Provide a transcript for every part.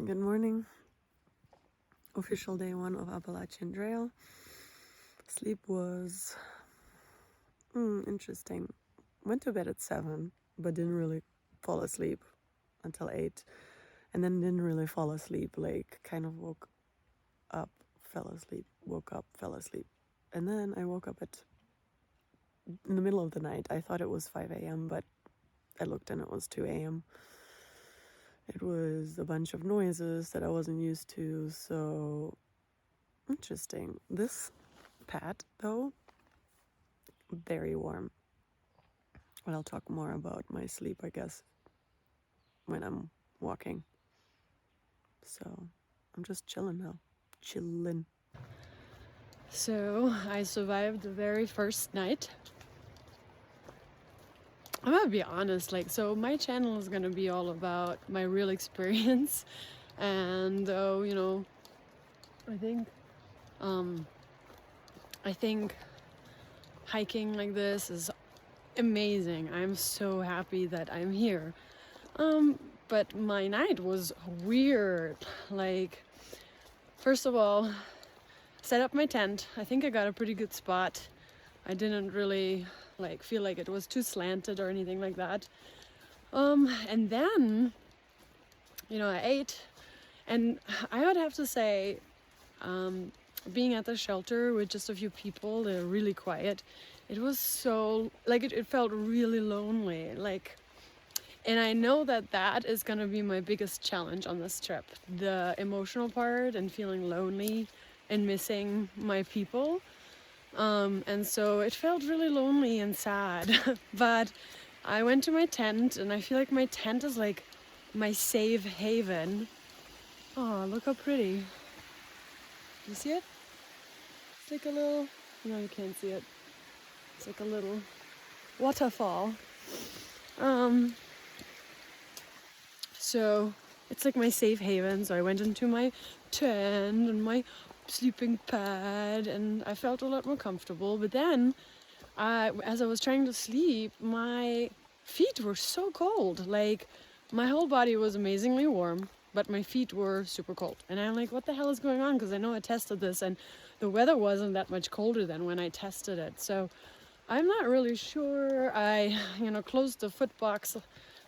Good morning. Official day 1 of Appalachian Trail. Sleep was interesting. Went to bed at 7, but didn't really fall asleep until 8. And then didn't really fall asleep, like kind of woke up, fell asleep, woke up, fell asleep. And then I woke up in the middle of the night. I thought it was 5 a.m., but I looked and it was 2 a.m. It was a bunch of noises that I wasn't used to, so interesting. This pad, though, very warm. But I'll talk more about my sleep, I guess, when I'm walking. So I'm just chilling now. Chilling. So I survived the very first night. I'm gonna be honest, so my channel is gonna be all about my real experience, and I think hiking like this is amazing. I'm so happy that I'm here. But my night was weird. First of all, set up my tent. I think I got a pretty good spot. I didn't really feel like it was too slanted or anything like that. And then, I ate, and I would have to say, being at the shelter with just a few people, they're really quiet. It was so, it felt really lonely. And I know that is gonna be my biggest challenge on this trip. The emotional part and feeling lonely and missing my people. And so it felt really lonely and sad. But I went to my tent, and I feel like my tent is like my safe haven. Oh, look how pretty. You see it? It's like a little, no, you can't see it. It's like a little waterfall. So it's like my safe haven. So I went into my tent and my sleeping pad, and I felt a lot more comfortable. But then as I was trying to sleep, my feet were so cold. My whole body was amazingly warm, but my feet were super cold. And I'm like, what the hell is going on? Because I know I tested this, and the weather wasn't that much colder than when I tested it. So I'm not really sure. I closed the foot box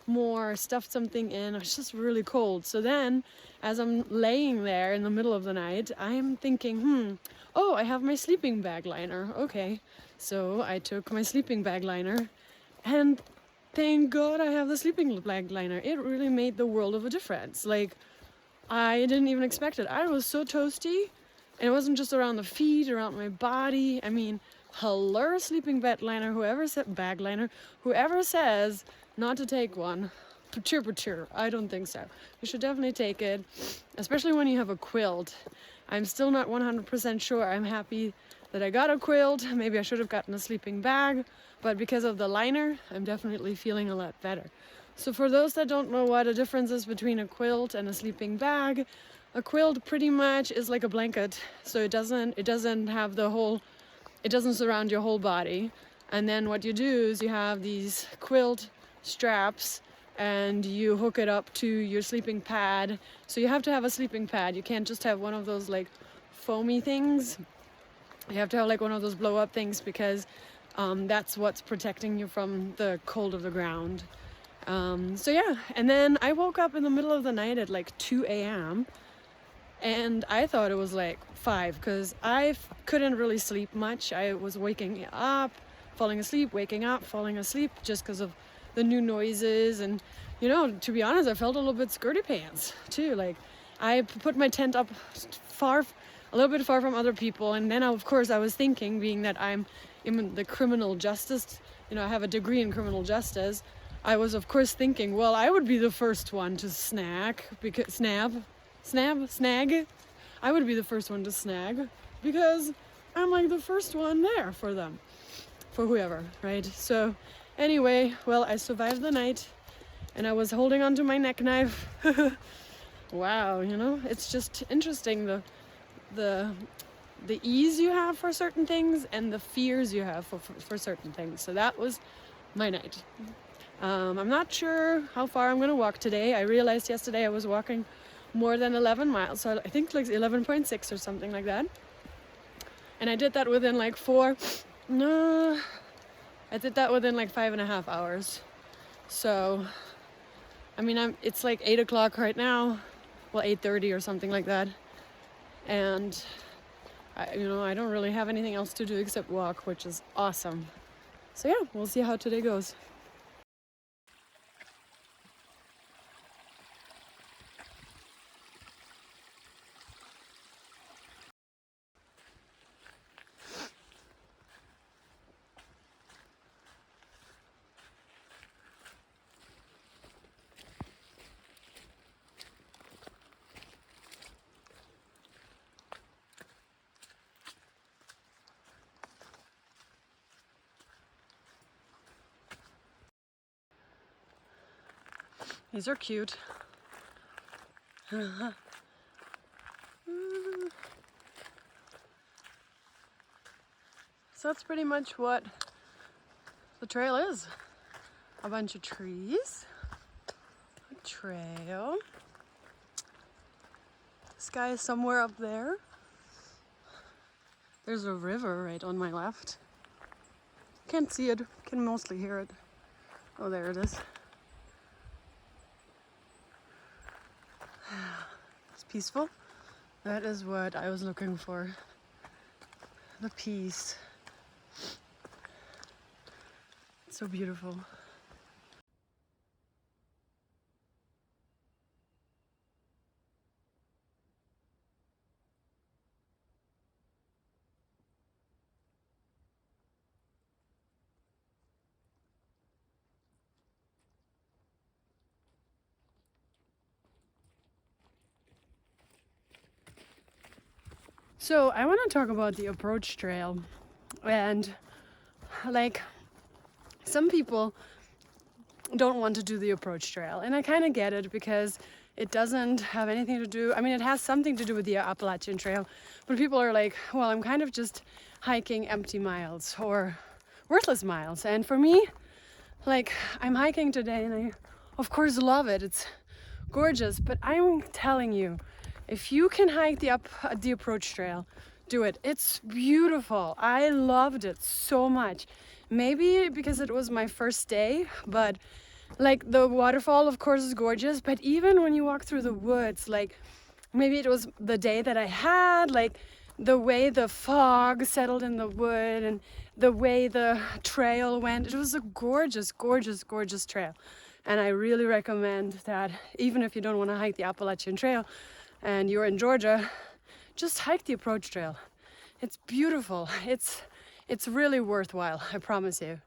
more, stuffed something in. It's just really cold. So then, as I'm laying there in the middle of the night, I'm thinking, oh, I have my sleeping bag liner. Okay, so I took my sleeping bag liner, and thank God I have the sleeping bag liner. It really made the world of a difference. I didn't even expect it. I was so toasty, and it wasn't just around the feet, around my body. I mean, hello, sleeping bag liner, whoever says not to take one, patur. I don't think so. You should definitely take it, especially when you have a quilt. I'm still not 100% sure. I'm happy that I got a quilt. Maybe I should have gotten a sleeping bag, but because of the liner, I'm definitely feeling a lot better. So for those that don't know what a difference is between a quilt and a sleeping bag, a quilt pretty much is like a blanket, so it doesn't have it doesn't surround your whole body. And then what you do is you have these quilt straps, and you hook it up to your sleeping pad. So you have to have a sleeping pad. You can't just have one of those foamy things. You have to have one of those blow up things, because that's what's protecting you from the cold of the ground. So yeah, and then I woke up in the middle of the night at 2 a.m. and I thought it was 5, because I couldn't really sleep much. I was waking up, falling asleep, waking up, falling asleep, just because of the new noises. And to be honest, I felt a little bit scaredy pants too. I put my tent up a little bit far from other people, and then of course I was thinking, being that I'm in the criminal justice, I have a degree in criminal justice, I was of course thinking, well, I would be the first one to snag. I would be the first one to snag, because I'm the first one there for them, for whoever, right? So anyway, well, I survived the night, and I was holding onto my neck knife. Wow, it's just interesting, the ease you have for certain things and the fears you have for certain things. So that was my night. I'm not sure how far I'm gonna walk today. I realized yesterday I was walking more than 11 miles. So I think like 11.6 or something like that. And I did that within like I did that within like 5.5 hours. So, I mean, it's like 8 o'clock right now. Well, 8:30 or something like that. And I don't really have anything else to do except walk, which is awesome. So yeah, we'll see how today goes. These are cute. So that's pretty much what the trail is. A bunch of trees, a trail. The sky is somewhere up there. There's a river right on my left. Can't see it, can mostly hear it. Oh, there it is. It's peaceful. That is what I was looking for. The peace. It's so beautiful. So I want to talk about the approach trail, and like some people don't want to do the approach trail, and I kind of get it because it doesn't have anything to do, I mean, it has something to do with the Appalachian Trail, but people are like, well, I'm kind of just hiking empty miles or worthless miles. And for me, like, I'm hiking today and I of course love it, it's gorgeous, but I'm telling you, if you can hike the approach trail, do it. It's beautiful. I loved it so much. Maybe because it was my first day, but like the waterfall of course is gorgeous, but even when you walk through the woods, like maybe it was the day that I had, like the way the fog settled in the wood and the way the trail went, it was a gorgeous, gorgeous, gorgeous trail. And I really recommend that even if you don't want to hike the Appalachian Trail and you're in Georgia, just hike the approach trail. It's beautiful. It's really worthwhile, I promise you.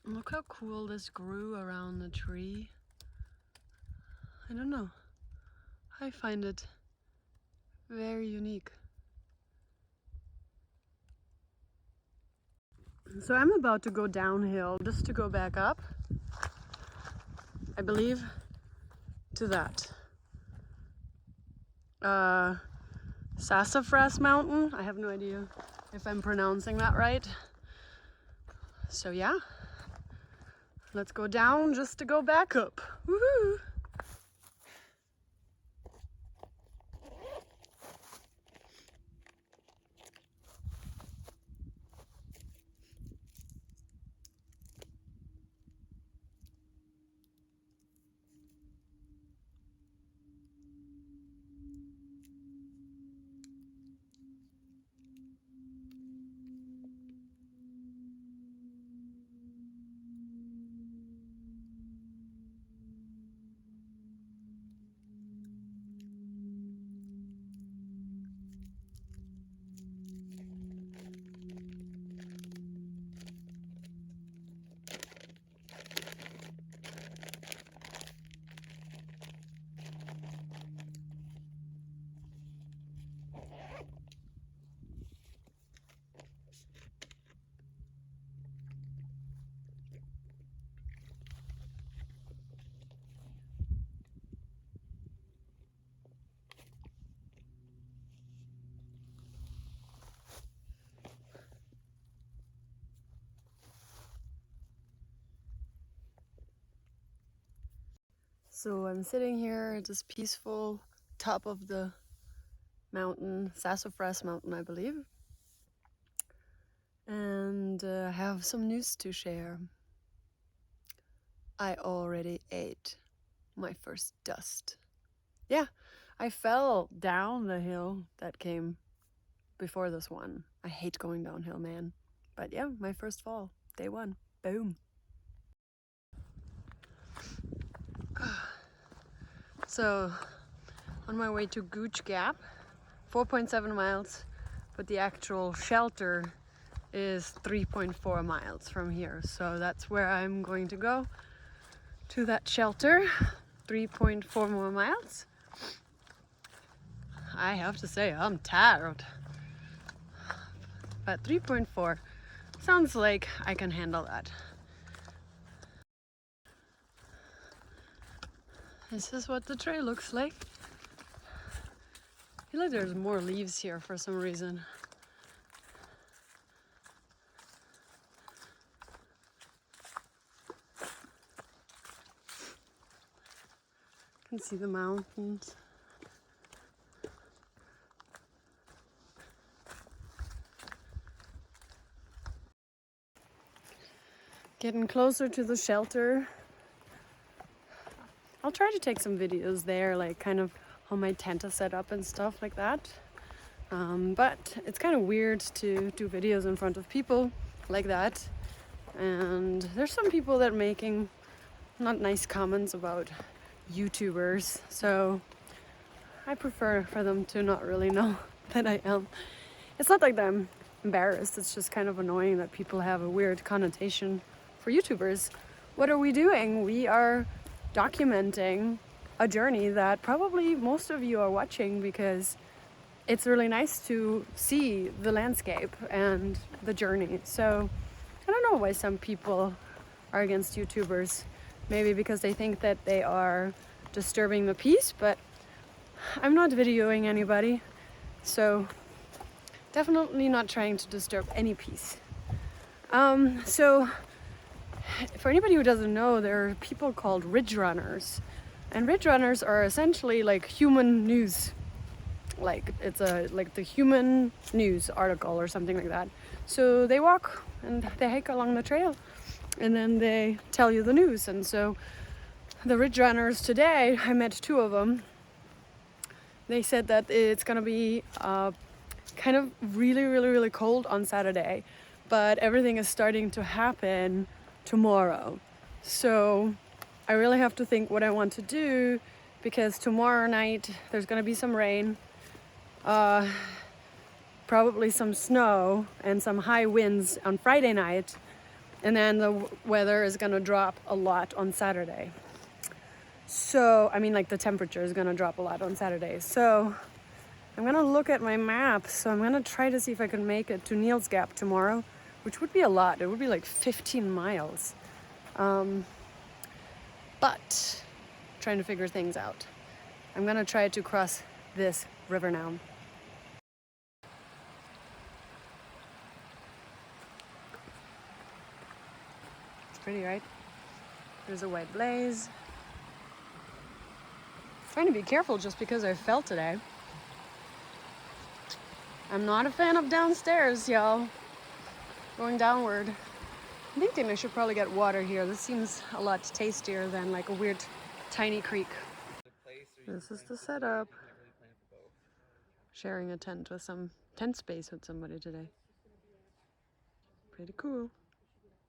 Look how cool this grew around the tree. I don't know. I find it very unique. So I'm about to go downhill just to go back up, I believe, to that Sassafras Mountain. I have no idea if I'm pronouncing that right. So yeah, let's go down just to go back up. Woohoo! So I'm sitting here at this peaceful top of the mountain, Sassafras Mountain, I believe. And I have some news to share. I already ate my first dust. Yeah, I fell down the hill that came before this one. I hate going downhill, man. But yeah, my first fall, day one. Boom. So, on my way to Gooch Gap, 4.7 miles, but the actual shelter is 3.4 miles from here. So that's where I'm going to go, to that shelter, 3.4 more miles. I have to say, I'm tired. But 3.4 sounds like I can handle that. This is what the trail looks like. I feel like there's more leaves here for some reason. You can see the mountains. Getting closer to the shelter. I'll try to take some videos there, like kind of how my tent is set up and stuff like that. But it's kind of weird to do videos in front of people like that. And there's some people that are making not nice comments about YouTubers. So I prefer for them to not really know that I am. It's not like that I'm embarrassed. It's just kind of annoying that people have a weird connotation for YouTubers. What are we doing? We are documenting a journey that probably most of you are watching because it's really nice to see the landscape and the journey. So I don't know why some people are against YouTubers. Maybe because they think that they are disturbing the peace, but I'm not videoing anybody. So definitely not trying to disturb any peace. So for anybody who doesn't know, there are people called ridge runners, and ridge runners are essentially like human news. Like it's like the human news article or something like that. So they walk and they hike along the trail, and then they tell you the news. And so the ridge runners today, I met two of them. They said that it's gonna be kind of really cold on Saturday, but everything is starting to happen tomorrow. So I really have to think what I want to do, because tomorrow night there's gonna be some rain, probably some snow and some high winds on Friday night, And then the weather is gonna drop a lot on Saturday. So, I mean, like the temperature is gonna drop a lot on Saturday. So I'm gonna look at my map. So I'm gonna try to see if I can make it to Neal's Gap tomorrow, which would be a lot. It would be like 15 miles. But trying to figure things out. I'm gonna try to cross this river now. It's pretty, right? There's a white blaze. Trying to be careful just because I fell today. I'm not a fan of downstairs, y'all. Going downward. I'm thinking I should probably get water here. This seems a lot tastier than like a weird tiny creek. This is the setup. Sharing a tent space with somebody today. Pretty cool.